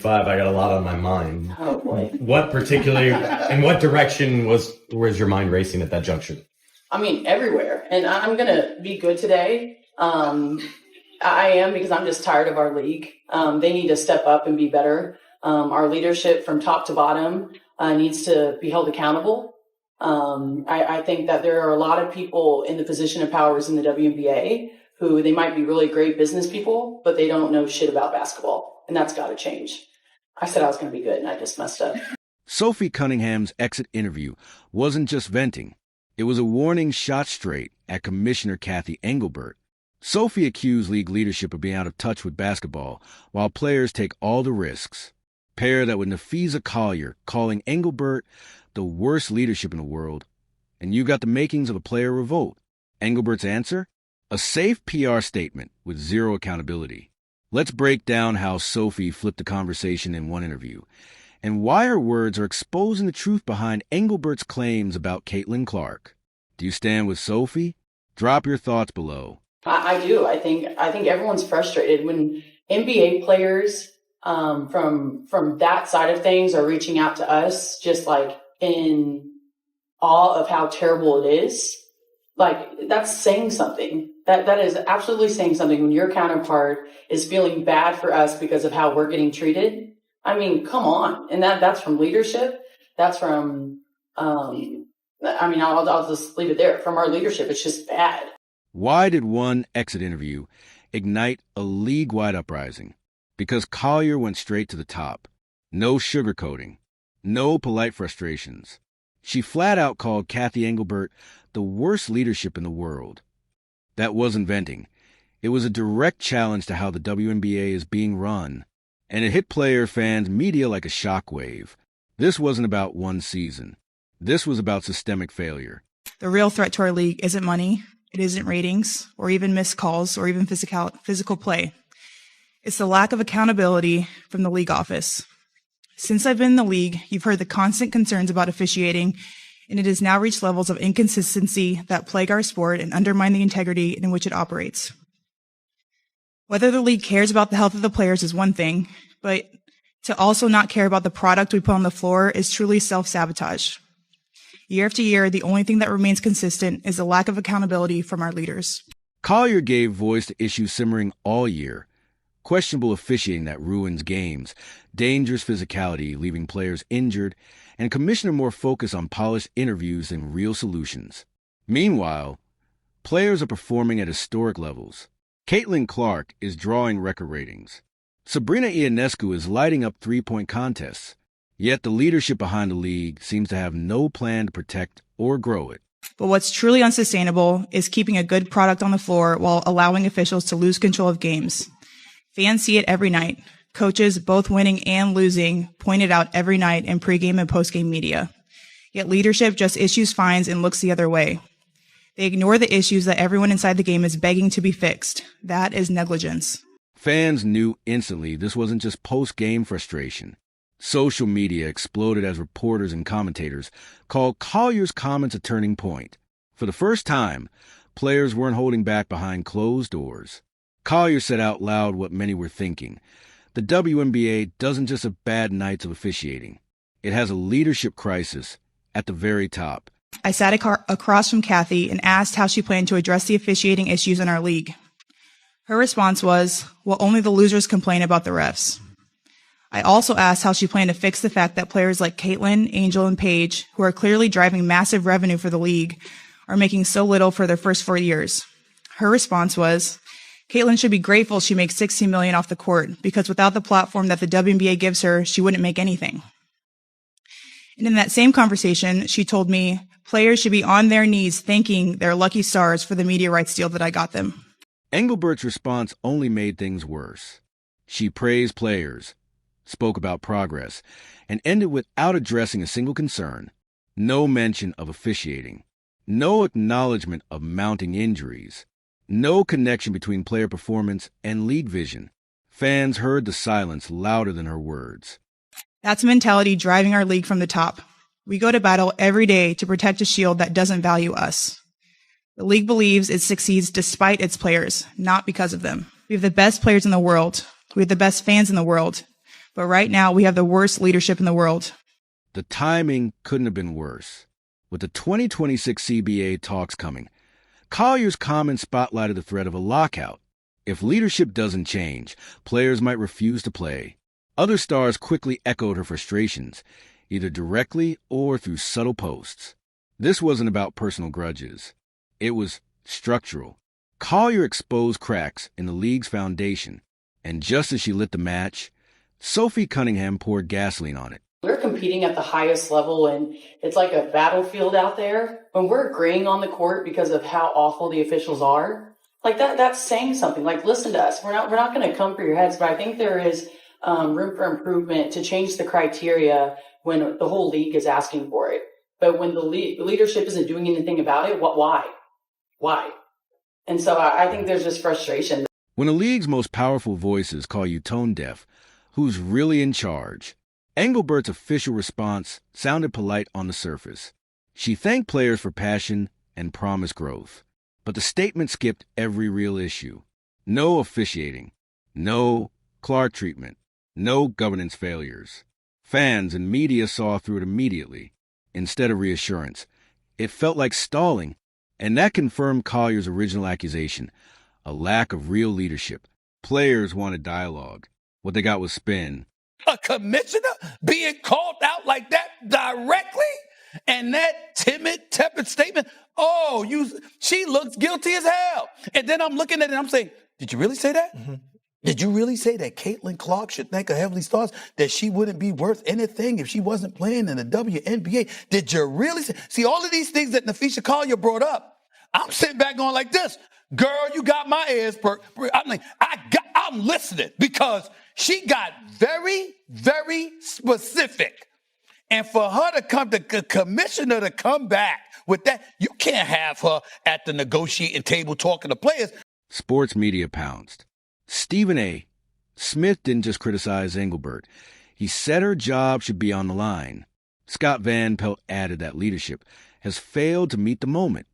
I got a lot on my mind. Oh boy. What particularly, in what direction was your mind racing at that junction? I mean, everywhere. And I'm going to be good today. I am, because I'm just tired of our league. They need to step up and be better. Our leadership from top to bottom needs to be held accountable. I think that there are a lot of people in the position of powers in the WNBA who they might be really great business people, but they don't know shit about basketball. And that's got to change. I said I was going to be good, and I just messed up. Sophie Cunningham's exit interview wasn't just venting. It was a warning shot straight at Commissioner Cathy Engelbert. Sophie accused league leadership of being out of touch with basketball, while players take all the risks. Pair that with Nafisa Collier calling Engelbert the worst leadership in the world, and you got the makings of a player revolt. Engelbert's answer? A safe PR statement with zero accountability. Let's break down how Sophie flipped the conversation in one interview, and why her words are exposing the truth behind Engelbert's claims about Caitlin Clark. Do you stand with Sophie? Drop your thoughts below. I do. I think everyone's frustrated when NBA players from that side of things are reaching out to us, just like in awe of how terrible it is. Like, that's saying something. That is absolutely saying something when your counterpart is feeling bad for us because of how we're getting treated. I mean, come on. And that's from leadership. That's from, I'll just leave it there. From our leadership, it's just bad. Why did one exit interview ignite a league-wide uprising? Because Collier went straight to the top. No sugarcoating. No polite frustrations. She flat out called Cathy Engelbert the worst leadership in the world. That wasn't venting. It was a direct challenge to how the WNBA is being run. And it hit player, fans, media like a shockwave. This wasn't about one season. This was about systemic failure. The real threat to our league isn't money. It isn't ratings, or even missed calls, or even physical play. It's the lack of accountability from the league office. Since I've been in the league, you've heard the constant concerns about officiating, and it has now reached levels of inconsistency that plague our sport and undermine the integrity in which it operates. Whether the league cares about the health of the players is one thing, but to also not care about the product we put on the floor is truly self-sabotage. Year after year, the only thing that remains consistent is the lack of accountability from our leaders. Collier gave voice to issues simmering all year. Questionable officiating that ruins games, dangerous physicality leaving players injured, and Commissioner more focused on polished interviews than real solutions. Meanwhile, players are performing at historic levels. Caitlin Clark is drawing record ratings. Sabrina Ionescu is lighting up three-point contests. Yet the leadership behind the league seems to have no plan to protect or grow it. But what's truly unsustainable is keeping a good product on the floor while allowing officials to lose control of games. Fans see it every night. Coaches, both winning and losing, point it out every night in pregame and postgame media. Yet leadership just issues fines and looks the other way. They ignore the issues that everyone inside the game is begging to be fixed. That is negligence. Fans knew instantly this wasn't just post-game frustration. Social media exploded as reporters and commentators called Collier's comments a turning point. For the first time, players weren't holding back behind closed doors. Collier said out loud what many were thinking. The WNBA doesn't just have bad nights of officiating. It has a leadership crisis at the very top. I sat across from Cathy and asked how she planned to address the officiating issues in our league. Her response was, well, only the losers complain about the refs. I also asked how she planned to fix the fact that players like Caitlin, Angel, and Paige, who are clearly driving massive revenue for the league, are making so little for their first 4 years. Her response was, Caitlin should be grateful she makes $16 million off the court, because without the platform that the WNBA gives her, she wouldn't make anything. And in that same conversation, she told me, players should be on their knees thanking their lucky stars for the media rights deal that I got them. Engelbert's response only made things worse. She praised players, spoke about progress, and ended without addressing a single concern. No mention of officiating. No acknowledgement of mounting injuries. No connection between player performance and league vision. Fans heard the silence louder than her words. That's a mentality driving our league from the top. We go to battle every day to protect a shield that doesn't value us. The league believes it succeeds despite its players, not because of them. We have the best players in the world. We have the best fans in the world. But right now, we have the worst leadership in the world. The timing couldn't have been worse. With the 2026 CBA talks coming, Collier's comment spotlighted the threat of a lockout. If leadership doesn't change, players might refuse to play. Other stars quickly echoed her frustrations, either directly or through subtle posts. This wasn't about personal grudges. It was structural. Collier exposed cracks in the league's foundation, and just as she lit the match, Sophie Cunningham poured gasoline on it. We're competing at the highest level, and it's like a battlefield out there. When we're agreeing on the court because of how awful the officials are, like that's saying something. Like, listen to us. We're not going to come for your heads, but I think there is room for improvement to change the criteria when the whole league is asking for it. But when the leadership isn't doing anything about it, why? And so I think there's just frustration. When a league's most powerful voices call you tone deaf, who's really in charge? Engelbert's official response sounded polite on the surface. She thanked players for passion and promised growth. But the statement skipped every real issue. No officiating. No Clark treatment. No governance failures. Fans and media saw through it immediately. Instead of reassurance, it felt like stalling, and that confirmed Collier's original accusation, a lack of real leadership. Players wanted dialogue. What they got was spin. A commissioner being called out like that directly? And that timid, tepid statement, she looks guilty as hell. And then I'm looking at it and I'm saying, did you really say that? Mm-hmm. Did you really say that Caitlin Clark should thank her Heavenly Stars, that she wouldn't be worth anything if she wasn't playing in the WNBA? Did you really say? See, all of these things that Nafisha Collier brought up, I'm sitting back going like this. Girl, you got my ears perked. I'm listening because she got very, very specific. And for her to come, the commissioner to come back with that, you can't have her at the negotiating table talking to players. Sports media pounced. Stephen A. Smith didn't just criticize Engelbert. He said her job should be on the line. Scott Van Pelt added that leadership has failed to meet the moment.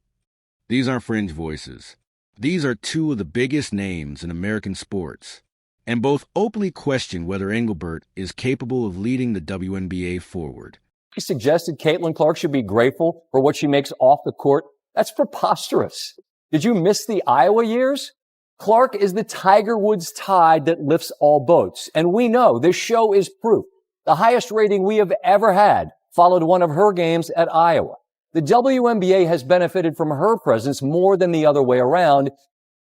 These aren't fringe voices. These are two of the biggest names in American sports, and both openly question whether Engelbert is capable of leading the WNBA forward. He suggested Caitlin Clark should be grateful for what she makes off the court. That's preposterous. Did you miss the Iowa years? Clark is the Tiger Woods tide that lifts all boats. And we know this show is proof. The highest rating we have ever had followed one of her games at Iowa. The WNBA has benefited from her presence more than the other way around,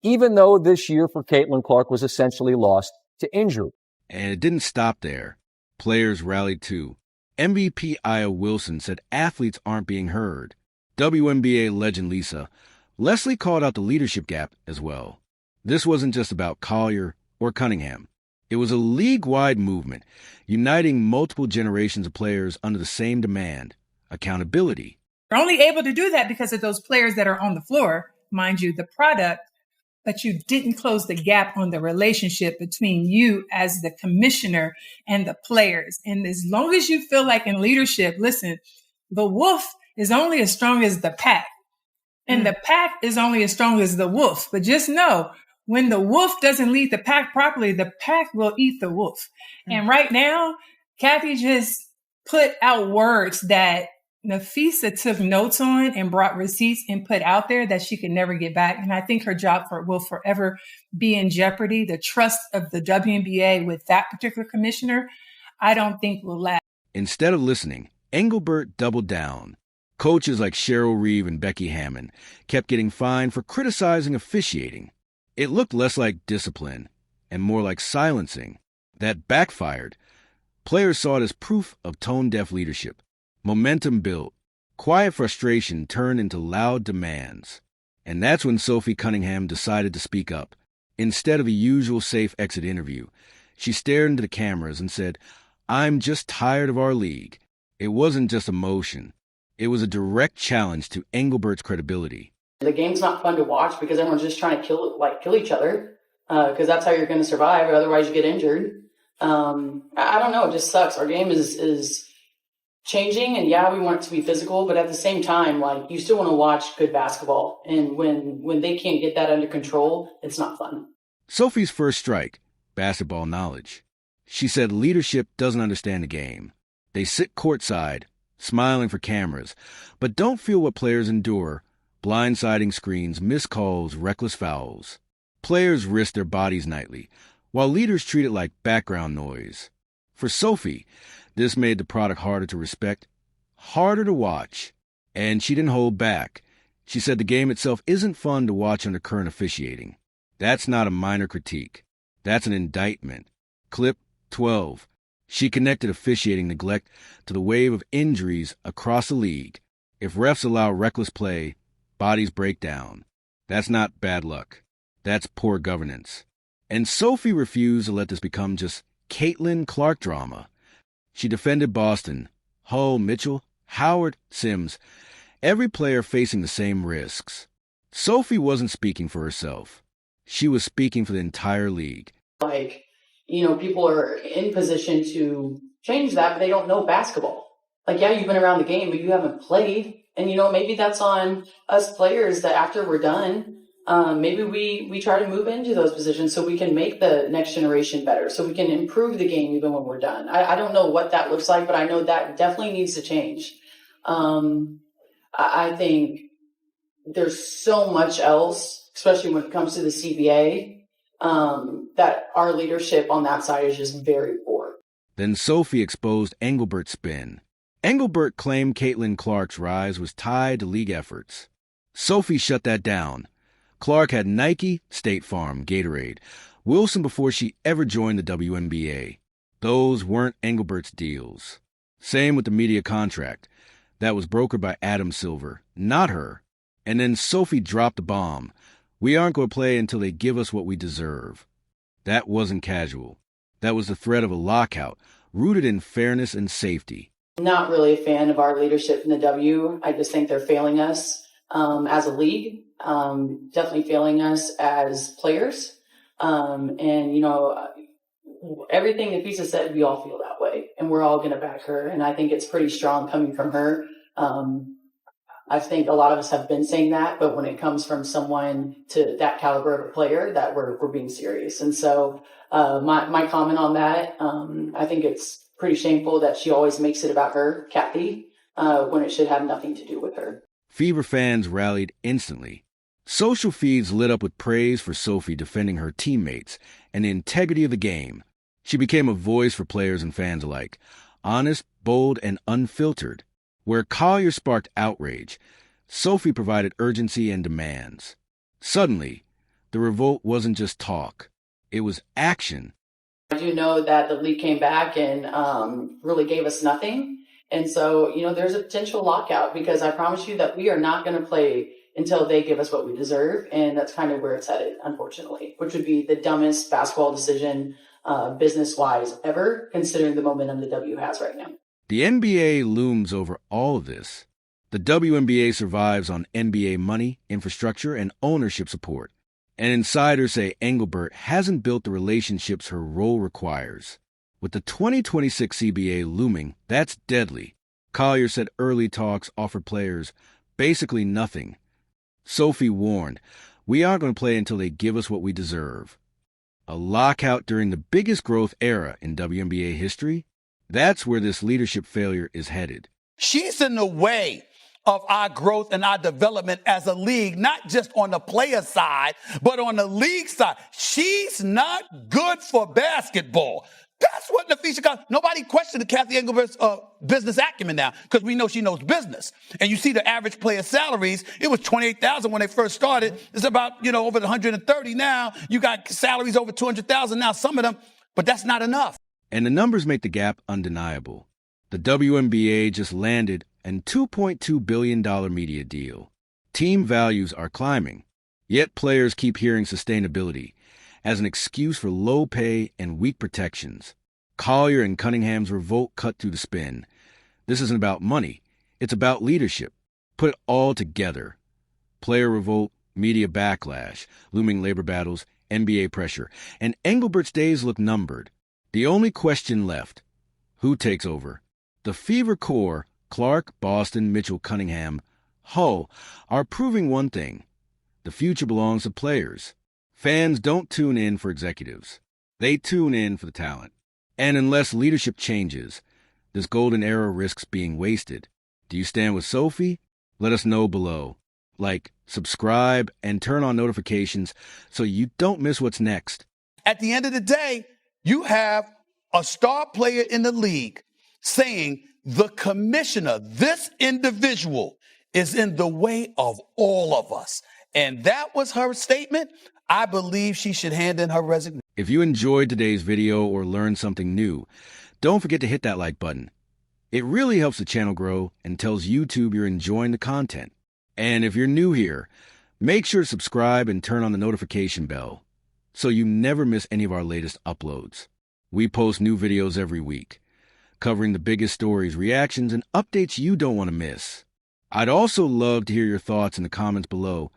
even though this year for Caitlin Clark was essentially lost to injury. And it didn't stop there. Players rallied too. MVP Aya Wilson said athletes aren't being heard. WNBA legend Lisa Leslie called out the leadership gap as well. This wasn't just about Collier or Cunningham. It was a league-wide movement, uniting multiple generations of players under the same demand, accountability. You're only able to do that because of those players that are on the floor, mind you, the product, but you didn't close the gap on the relationship between you as the commissioner and the players. And as long as you feel like in leadership, listen, the wolf is only as strong as the pack, and the pack is only as strong as the wolf. But just know, when the wolf doesn't lead the pack properly, the pack will eat the wolf. And right now, Cathy just put out words that Nafisa took notes on and brought receipts and put out there that she could never get back. And I think her job will forever be in jeopardy. The trust of the WNBA with that particular commissioner, I don't think will last. Instead of listening, Engelbert doubled down. Coaches like Cheryl Reeve and Becky Hammond kept getting fined for criticizing officiating. It looked less like discipline and more like silencing. That backfired. Players saw it as proof of tone-deaf leadership. Momentum built. Quiet frustration turned into loud demands. And that's when Sophie Cunningham decided to speak up. Instead of a usual safe exit interview, she stared into the cameras and said, "I'm just tired of our league." It wasn't just emotion. It was a direct challenge to Engelbert's credibility. The game's not fun to watch because everyone's just trying to kill each other, because that's how you're going to survive, or otherwise you get injured. I don't know. It just sucks. Our game is changing, and yeah, we want it to be physical, but at the same time, like, you still want to watch good basketball. And when they can't get that under control, it's not fun. Sophie's first strike, basketball knowledge. She said leadership doesn't understand the game. They sit courtside, smiling for cameras, but don't feel what players endure: blindsiding screens, missed calls, reckless fouls. Players risk their bodies nightly, while leaders treat it like background noise. For Sophie, this made the product harder to respect, harder to watch, and she didn't hold back. She said the game itself isn't fun to watch under current officiating. That's not a minor critique. That's an indictment. Clip 12. She connected officiating neglect to the wave of injuries across the league. If refs allow reckless play, bodies break down. That's not bad luck. That's poor governance. And Sophie refused to let this become just Caitlin Clark drama. She defended Boston, Hull, Mitchell, Howard, Sims, every player facing the same risks. Sophie wasn't speaking for herself. She was speaking for the entire league. Like, people are in position to change that, but they don't know basketball. Like, yeah, you've been around the game, but you haven't played. And, maybe that's on us players that after we're done, maybe we try to move into those positions so we can make the next generation better, so we can improve the game even when we're done. I don't know what that looks like, but I know that definitely needs to change. I think there's so much else, especially when it comes to the CBA, that our leadership on that side is just very poor. Then Sophie exposed Engelbert's spin. Engelbert claimed Caitlin Clark's rise was tied to league efforts. Sophie shut that down. Clark had Nike, State Farm, Gatorade, Wilson before she ever joined the WNBA. Those weren't Engelbert's deals. Same with the media contract. That was brokered by Adam Silver, not her. And then Sophie dropped the bomb. We aren't going to play until they give us what we deserve. That wasn't casual. That was the threat of a lockout, rooted in fairness and safety. Not really a fan of our leadership in the W. I just think they're failing us as a league, definitely failing us as players. Everything that Fisa said, we all feel that way, and we're all going to back her. And I think it's pretty strong coming from her. I think a lot of us have been saying that, but when it comes from someone to that caliber of a player, that we're being serious. And so my comment on that, I think it's pretty shameful that she always makes it about her, Cathy, when it should have nothing to do with her. Fever fans rallied instantly. Social feeds lit up with praise for Sophie defending her teammates and the integrity of the game. She became a voice for players and fans alike, honest, bold, and unfiltered. Where Collier sparked outrage, Sophie provided urgency and demands. Suddenly, the revolt wasn't just talk. It was action. I do know that the league came back and really gave us nothing. And so, there's a potential lockout, because I promise you that we are not going to play until they give us what we deserve. And that's kind of where it's headed, unfortunately, which would be the dumbest basketball decision business-wise ever, considering the momentum the W has right now. The NBA looms over all of this. The WNBA survives on NBA money, infrastructure, and ownership support. And insiders say Engelbert hasn't built the relationships her role requires. With the 2026 CBA looming, that's deadly. Collier said early talks offered players basically nothing. Sophie warned, we aren't going to play until they give us what we deserve. A lockout during the biggest growth era in WNBA history? That's where this leadership failure is headed. She's in the way of our growth and our development as a league, not just on the player side, but on the league side. She's not good for basketball. That's what Nafisha got. Nobody questioned Cathy Engelbert's business acumen now, because we know she knows business. And you see the average player salaries, it was $28,000 when they first started. It's about, over the 130 now. You got salaries over $200,000 now, some of them, but that's not enough. And the numbers make the gap undeniable. The WNBA just landed a $2.2 billion media deal. Team values are climbing, yet players keep hearing sustainability as an excuse for low pay and weak protections. Collier and Cunningham's revolt cut through the spin. This isn't about money. It's about leadership. Put it all together. Player revolt, media backlash, looming labor battles, NBA pressure, and Engelbert's days look numbered. The only question left: who takes over? The Fever core, Clark, Boston, Mitchell, Cunningham, Hull, are proving one thing: the future belongs to players. Fans don't tune in for executives. They tune in for the talent. And unless leadership changes, this golden era risks being wasted. Do you stand with Sophie? Let us know below. Like, subscribe, and turn on notifications so you don't miss what's next. At the end of the day, you have a star player in the league saying the commissioner, this individual, is in the way of all of us. And that was her statement. I believe she should hand in her resignation. If you enjoyed today's video or learned something new, don't forget to hit that like button. It really helps the channel grow and tells YouTube you're enjoying the content. And if you're new here, make sure to subscribe and turn on the notification bell so you never miss any of our latest uploads. We post new videos every week, covering the biggest stories, reactions, and updates you don't want to miss. I'd also love to hear your thoughts in the comments below.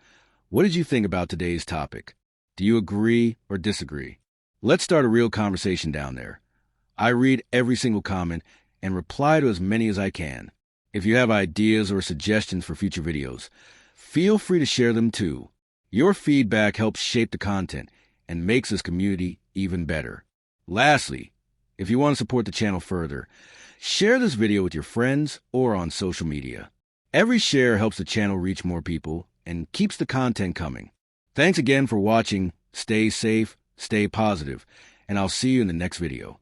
What did you think about today's topic? Do you agree or disagree? Let's start a real conversation down there. I read every single comment and reply to as many as I can. If you have ideas or suggestions for future videos, feel free to share them too. Your feedback helps shape the content and makes this community even better. Lastly, if you want to support the channel further, share this video with your friends or on social media. Every share helps the channel reach more people and keeps the content coming. Thanks again for watching. Stay safe, stay positive, and I'll see you in the next video.